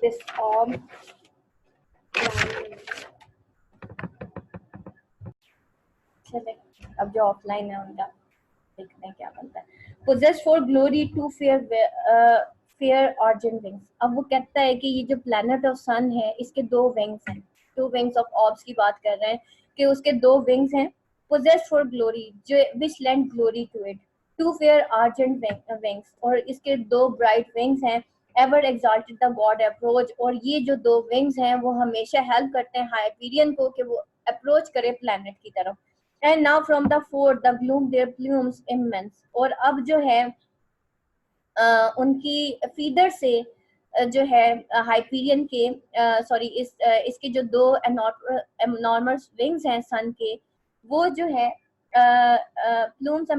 This ऑर्ब चले, अब जो ऑफलाइन है उनका देखते हैं क्या बनता है। Possess for glory two fair argent wings. अब वो कहता है कि ये जो प्लैनेट ऑफ सन है इसके दो विंग्स हैं, टू विंग्स ऑफ ऑब्स की बात कर रहे हैं कि उसके दो विंग्स हैं। पोजेस फॉर ग्लोरी जो which land glory to it, to fair argent wings, और इसके दो ब्राइट विंग्स हैं। Ever exalted the god approach, और ये जो दो विंग्स हैं वो हमेशा हेल्प करते हैं हाइपीरियन को कि वो अप्रोच करे प्लैनेट की तरफ। And now from the fort the gloom their plumes immense, और अब जो है उनकी फीदर से जो है हाइपीरियन के सॉरी इसके जो दो एनॉर्मस विंग्स हैं सन के, वो जो है प्लूम्स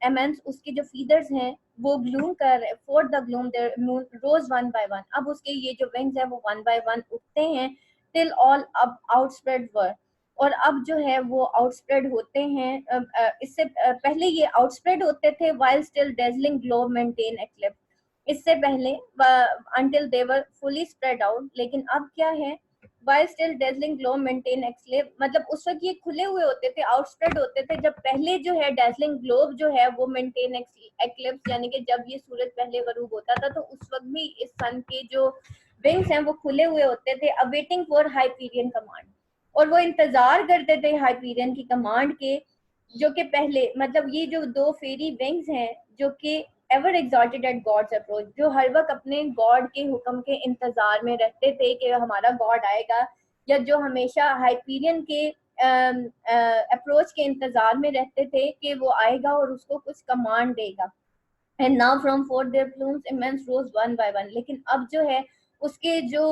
एमेंस, उसके जो फीदर्स हैं वो ग्लूम कर forth the gloom their rose one by one. अब उसके ये जो विंग्स हैं वो वन बाय वन उठते हैं टिल ऑल अब आउटस्प्रेड वर, और अब जो है वो आउटस्प्रेड होते हैं। इससे पहले ये आउटस्प्रेड होते थे while still dazzling glow maintain eclipse, इससे पहले until they were fully spread out, लेकिन अब क्या है while still dazzling glow maintain eclipse, मतलब उस वक्त ये खुले हुए होते थे, आउटस्प्रेड होते थे, जब पहले जो है dazzling globe जो है वो मेंटेन एक्लिप्स, यानी कि जब ये सूरज पहले गरूब होता था तो उस वक्त भी इस सन के जो विंग्स हैं वो खुले हुए होते थे अवेटिंग फॉर हाइपीरियन कमांड, और वो इंतजार करते थे हाइपीरियन की कमांड के, जो कि पहले मतलब ये जो दो फेरी विंग्स हैं जो कि ever exalted at God's approach, जो हर वक्त अपने गॉड के हुक्म के इंतजार में रहते थे कि हमारा गॉड आएगा, या जो हमेशा हाइपीरियन के अप्रोच के इंतजार में रहते थे कि वो आएगा और उसको कुछ कमांड देगा। And now from forth their plumes immense rose one by one, लेकिन अब जो है उसके जो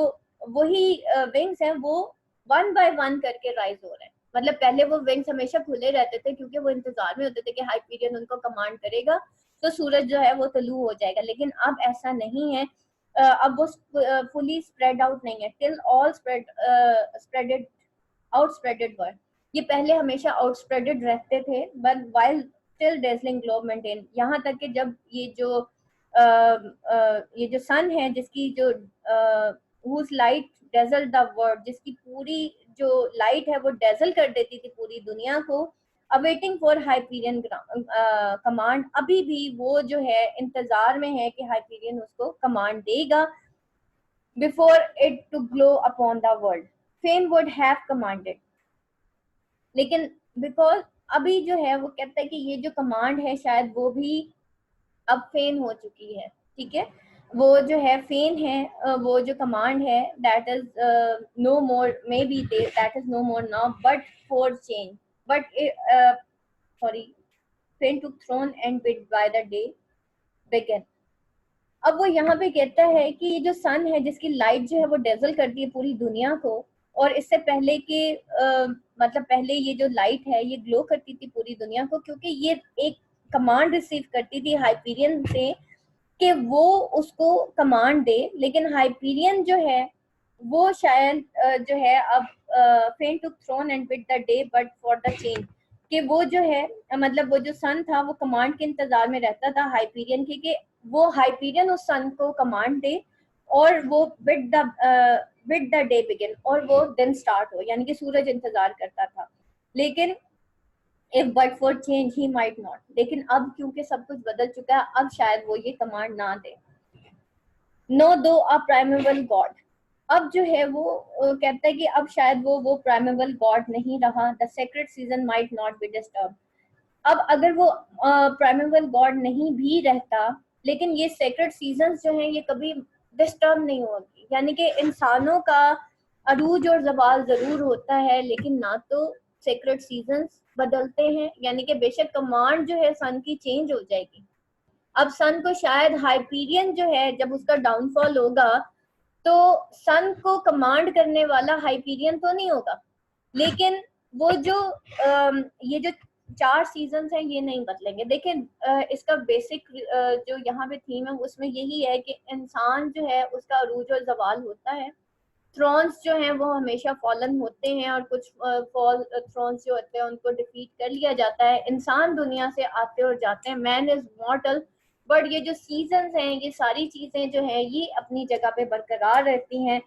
वही विंग्स हैं वो वन बाय वन करके राइज हो रहे हैं। मतलब पहले वो विंग्स हमेशा खुले रहते थे क्योंकि वो इंतजार में होते थे कि हाइपीरियन उनको कमांड करेगा तो सूरज जो है वो तलू हो जाएगा, लेकिन अब ऐसा नहीं है। अब वो फुली स्प्रेड आउट नहीं है टिल ऑल स्प्रेडेड आउटस्प्रेडेड वर, ये पहले हमेशा आउटस्प्रेडेड रहते थे but while still dazzling globe maintain, यहाँ तक कि जब ये जो सन है जिसकी जो whose light dazzled the world, जिसकी पूरी जो लाइट है वो डेजल कर देती थी पूरी दुनिया को, अवेटिंग फॉर हाइपीरियन कमांड, अभी भी वो जो है इंतजार में है कि हाइपीरियन उसको कमांड देगा। Before it to glow upon the world fain would have commanded, लेकिन बिकॉज अभी जो है वो कहता है कि ये जो कमांड है शायद वो भी अब फेन हो चुकी है, ठीक है, वो जो है फेन है, वो जो कमांड है that is no more may be that is no more now but for change but sorry fain to throne and bit by the day began. अब वो यहाँ पे कहता है कि ये जो सन है जिसकी लाइट जो है वो डेजल करती है पूरी दुनिया को, और इससे पहले के मतलब पहले ये जो लाइट है ये ग्लो करती थी पूरी दुनिया को क्योंकि ये एक कमांड रिसीव करती थी हाइपीरियन से कि वो उसको कमांड दे, लेकिन हाइपीरियन जो है वो शायद जो है अब fain to throne and bit the day but for the change, कि वो जो है मतलब वो जो सन था वो कमांड के इंतजार में रहता था हाइपीरियन के कि वो हाइपीरियन उस सन को कमांड दे और वो बिट द डे बिगिन, और वो दिन स्टार्ट हो, यानी कि सूरज इंतजार करता था, लेकिन if but for change he might not, लेकिन अब क्योंकि सब कुछ बदल चुका है अब शायद वो ये कमांड ना दे। नो दो अ प्राइमेबल गॉड, अब जो है वो कहता है कि अब शायद वो प्राइमेबल गॉड नहीं रहा, the secret season might not be disturb, अब अगर वो प्राइमेबल गॉड नहीं भी रहता लेकिन ये सेक्रेट सीजन्स जो हैं ये कभी डिस्टर्ब नहीं होगी, यानी कि इंसानों का अरूज और जवाल जरूर होता है लेकिन ना तो सेक्रेट सीजन्स बदलते हैं, यानी कि बेशक कमांड जो है सन की चेंज हो जाएगी। अब सन को शायद हाइपीरियन जो है जब उसका डाउनफॉल होगा तो सन को कमांड करने वाला हाइपीरियन तो नहीं होगा, लेकिन वो जो ये जो 4 सीजन्स हैं ये नहीं बदलेंगे। देखें इसका बेसिक जो यहाँ पे थीम है उसमें यही है कि इंसान जो है उसका अरूज और जवाल होता है, थ्रोन्स जो हैं वो हमेशा फॉलन होते हैं और कुछ फॉल थ्रोन्स जो होते हैं उनको डिफीट कर लिया जाता है, इंसान दुनिया से आते और जाते हैं, मैन इज मॉर्टल बट ये जो सीजन्स हैं, ये सारी चीजें जो है ये अपनी जगह पे बरकरार रहती हैं।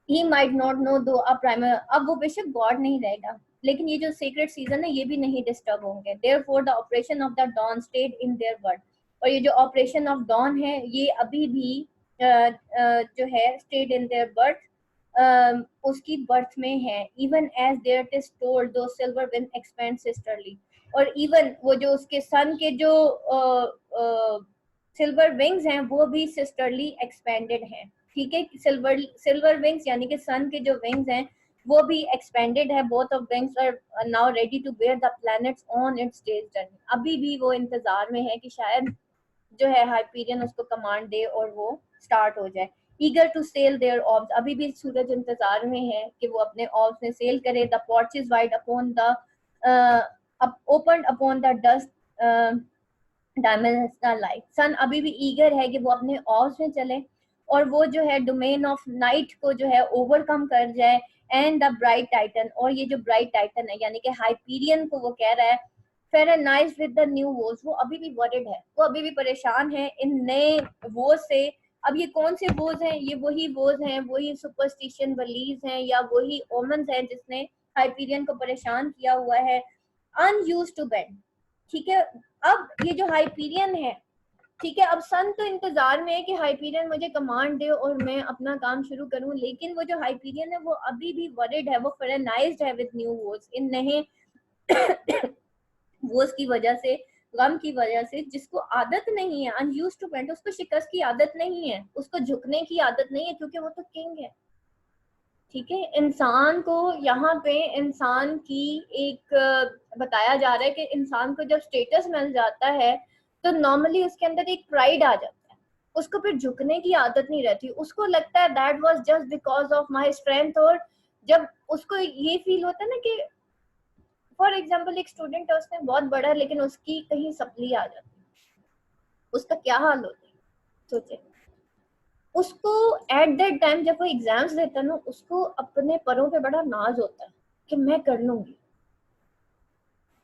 ही माइट नॉट नो दो अ प्राइमर, अब वो बेशक गॉड नहीं रहेगा, लेकिन ये जो सीक्रेट सीजन है ये भी नहीं डिस्टर्ब होंगे। Therefore the operation of the dawn stayed in their birth, और ये जो ऑपरेशन ऑफ डॉन है ये अभी भी जो है स्टेड इन देयर बर्थ, उसकी बर्थ में है। Even as there is told two silver win expand sisterly, और इवन वो जो उसके सन के जो सिल्वर विंग्स हैं वो भी सिस्टरली एक्सपेंडेड हैं। ठीक है, सिल्वर विंग्स यानी कि सन के जो विंग्स हैं वो भी एक्सपेंडेड है। Both of wings are now ready to bear the planets on its days journey. अभी भी वो इंतजार में है कि शायद जो है हाइपीरियन उसको कमांड दे और वो स्टार्ट हो जाए। Eager to sail their orbs, अभी भी सूरज इंतजार में है कि वो अपने ऑब्स में सेल करे। The porch is wide upon the open upon the dust dimensional light. Sun अभी भी ईगर है कि वो अपने ऑब्स में चले और वो जो है डोमेन ऑफ नाइट को जो है ओवरकम कर जाए। एंड द ब्राइट टाइटन, और ये जो ब्राइट टाइटन है यानी कि हाइपीरियन को वो कह रहा है फेरेनाइज विद द न्यू वोज, वो अभी भी वरिड है, वो अभी भी परेशान है इन नए वोज से। अब ये कौन से वोज हैं? ये वही वोज हैं, वही सुपरस्टिशन वलीज हैं या वही ओमन्स हैं जिसने हाइपीरियन को परेशान किया हुआ है। अनयूज्ड टू बेंड, ठीक है। अब ये जो हाइपीरियन है, ठीक है, अब सन तो इंतजार में है कि हाइपीरियन मुझे कमांड दे और मैं अपना काम शुरू करूं, लेकिन वो जो हाइपीरियन है वो अभी भी वरिड है, वो फेरेनाइज्ड है विद न्यू वोज, इन नए वोज की वजह से, गम की वजह से, जिसको आदत नहीं है अनयूज्ड टू बेंड, उसको शिकस्त की आदत नहीं है, उसको झुकने की आदत नहीं है, क्योंकि वो तो किंग है। ठीक है, इंसान को यहाँ पे इंसान की एक बताया जा रहा है कि इंसान को जब स्टेटस मिल जाता है तो नॉर्मली उसके अंदर एक प्राइड आ जाता है, उसको फिर झुकने की आदत नहीं रहती, उसको लगता है that was just because of my strength. और जब उसको ये फील होता है ना कि फॉर एग्जाम्पल एक स्टूडेंट है, उसने बहुत बड़ा है लेकिन उसकी कहीं सप्ली आ जाती है, उसका क्या हाल होता है सोचे। उसको एट दैट टाइम जब वो एग्जाम्स देता है ना, उसको अपने परों पे बड़ा नाज होता है कि मैं कर लूंगी।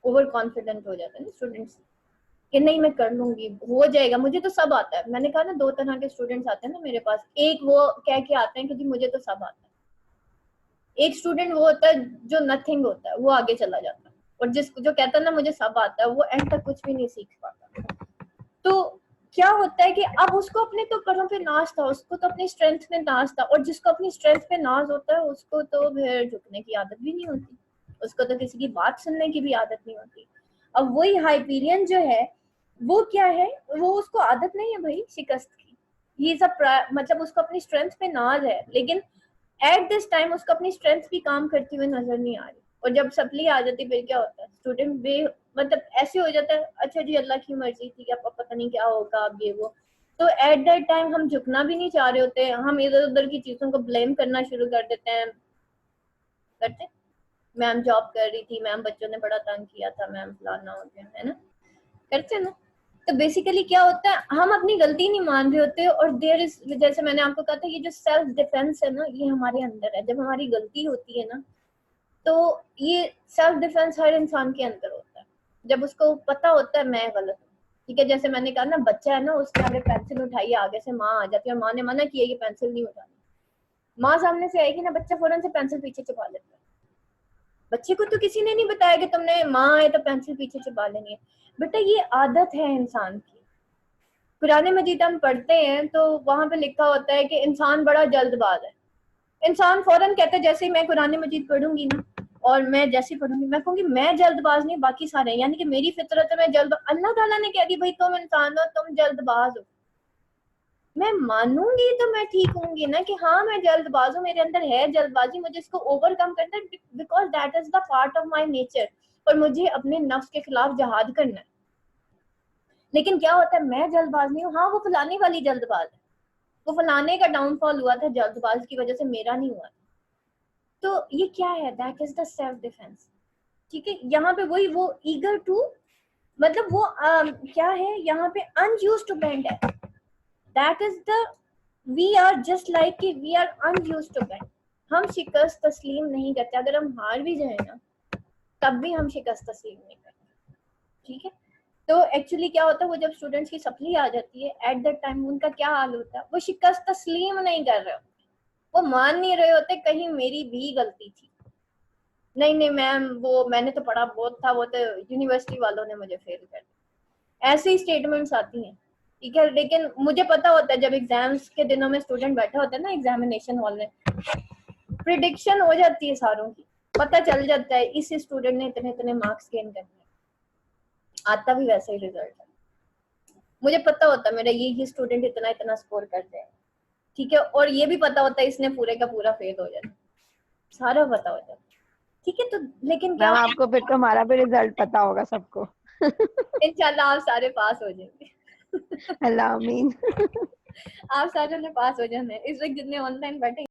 ओवर कॉन्फिडेंट हो जाता है ना स्टूडेंट्स कि नहीं मैं कर लूंगी, हो जाएगा, मुझे तो सब आता है। मैंने कहा ना दो तरह के स्टूडेंट्स आते हैं ना मेरे पास, एक वो कह के आते हैं कि जी मुझे तो सब आता है, एक स्टूडेंट वो होता है जो नथिंग होता है, वो आगे चला जाता है, और जिस जो कहता है ना मुझे सब आता है, वो एंड तक कुछ भी नहीं सीख पाता। तो क्या होता है कि अब उसको अपने तो परों पे नाज था, उसको तो अपनी स्ट्रेंथ पे नाज था, और जिसको अपनी स्ट्रेंथ पे नाज होता है उसको तो फिर झुकने की आदत भी नहीं होती, उसको तो किसी की बात सुनने की भी आदत नहीं होती। अब वही हाइपीरियन जो है वो क्या है, वो उसको आदत नहीं है भाई शिकस्त की, ये सब मतलब उसको अपनी स्ट्रेंथ पे नाज है, लेकिन एट दिस टाइम उसको अपनी स्ट्रेंथ भी काम करती हुई नजर नहीं आ रही। और जब सप्ली आ जाती फिर क्या होता है, स्टूडेंट बे मतलब ऐसे हो जाता है, अच्छा जी अल्लाह की मर्जी थी, अब पता नहीं क्या होगा अब ये वो। तो एट दैट टाइम हम झुकना भी नहीं चाह रहे होते, हम इधर उधर की चीजों को ब्लेम करना शुरू कर देते हैं। करते, मैम जॉब कर रही थी, मैम बच्चों ने बड़ा तंग किया था, मैम फलाना हो गया, है ना, करते हैं ना। तो बेसिकली क्या होता है, हम अपनी गलती नहीं मान रहे होते, और देयर इज, जैसे मैंने आपको कहा था, ये जो सेल्फ डिफेंस है ना ये हमारे अंदर है। जब हमारी गलती होती है ना तो ये सेल्फ डिफेंस हर इंसान के अंदर होता है, जब उसको पता होता है मैं गलत हूँ। ठीक है, जैसे मैंने कहा ना बच्चा है ना, उसने अगर पेंसिल उठाई आगे से, माँ आ जाती है और माँ ने मना किया कि पेंसिल नहीं उठानी, माँ सामने से आएगी ना, बच्चा फौरन से पेंसिल पीछे छुपा लेता है। बच्चे को तो किसी ने नहीं बताया कि तुमने माँ आए तो पेंसिल पीछे छुपा लेनी है, बेटा ये आदत है इंसान की। कुरान मजीद हम पढ़ते हैं तो वहां पे लिखा होता है कि इंसान बड़ा जल्दबाज है। इंसान फौरन कहता है, जैसे ही मैं कुरान मजीद पढ़ूंगी ना और मैं जैसे पढ़ूंगी मैं कहूंगी मैं जल्दबाज नहीं, बाकी सारे हैं, यानी कि मेरी फितरत है, मैं जल्द, अल्लाह ताला ने कह दी भाई तुम इंसान हो, तुम जल्दबाज हो, मैं मानूंगी तो मैं ठीक होंगी ना कि हाँ मैं जल्दबाज हूँ, मेरे अंदर है जल्दबाजी, मुझे इसको ओवरकम करना है, because that is the part of my nature, और मुझे अपने नफ्स के खिलाफ जहाद करना है। लेकिन क्या होता है, मैं जल्दबाज नहीं हूँ, हाँ वो फलाने वाली जल्दबाज है, वो फलाने का डाउनफॉल हुआ था जल्दबाज की वजह से, मेरा नहीं हुआ। तो ये क्या है, that is the self defence. ठीक है, यहाँ पे वही वो ईगर टू, मतलब वो क्या है यहाँ पे, अनयूज्ड टू बेंड है, that is the, we are just like कि we are unused to bend. हम शिकस्त तस्लीम नहीं करते, अगर हम हार भी जाए ना तब भी हम शिकस्त तस्लीम नहीं करते। ठीक है, तो एक्चुअली क्या होता है, वो जब स्टूडेंट्स की सप्ली आ जाती है एट दैट टाइम उनका क्या हाल होता है, वो शिकस्त तस्लीम नहीं कर रहे होते, वो मान नहीं रहे होते कहीं मेरी भी गलती थी, नहीं नहीं मैम वो मैंने तो पढ़ा बहुत था, वो तो यूनिवर्सिटी वालों ने मुझे फेल कर दिया, ऐसी ही स्टेटमेंट्स आती हैं। ठीक है, लेकिन मुझे पता होता है जब एग्जाम्स के दिनों में स्टूडेंट बैठा होता है ना एग्जामिनेशन हॉल में, प्रिडिक्शन हो जाती है सारों की, पता चल जाता है इस स्टूडेंट ने इतने इतने मार्क्स गेन करने, आता भी वैसा ही रिजल्ट है। मुझे पता होता है मेरा ये स्टूडेंट इतना इतना स्कोर कर जाएगा, ठीक है, और ये भी पता होता है इसने पूरे का पूरा फेल हो जाना, सारा पता होता है। ठीक है, तो लेकिन क्या मैम आपको फिर तो हमारा भी रिजल्ट पता होगा सबको। इंशाल्लाह आप सारे पास हो जाएंगे। अल्लाह आमीन। आप सारे ने पास हो जाना है, इस वक्त जितने ऑनलाइन बैठे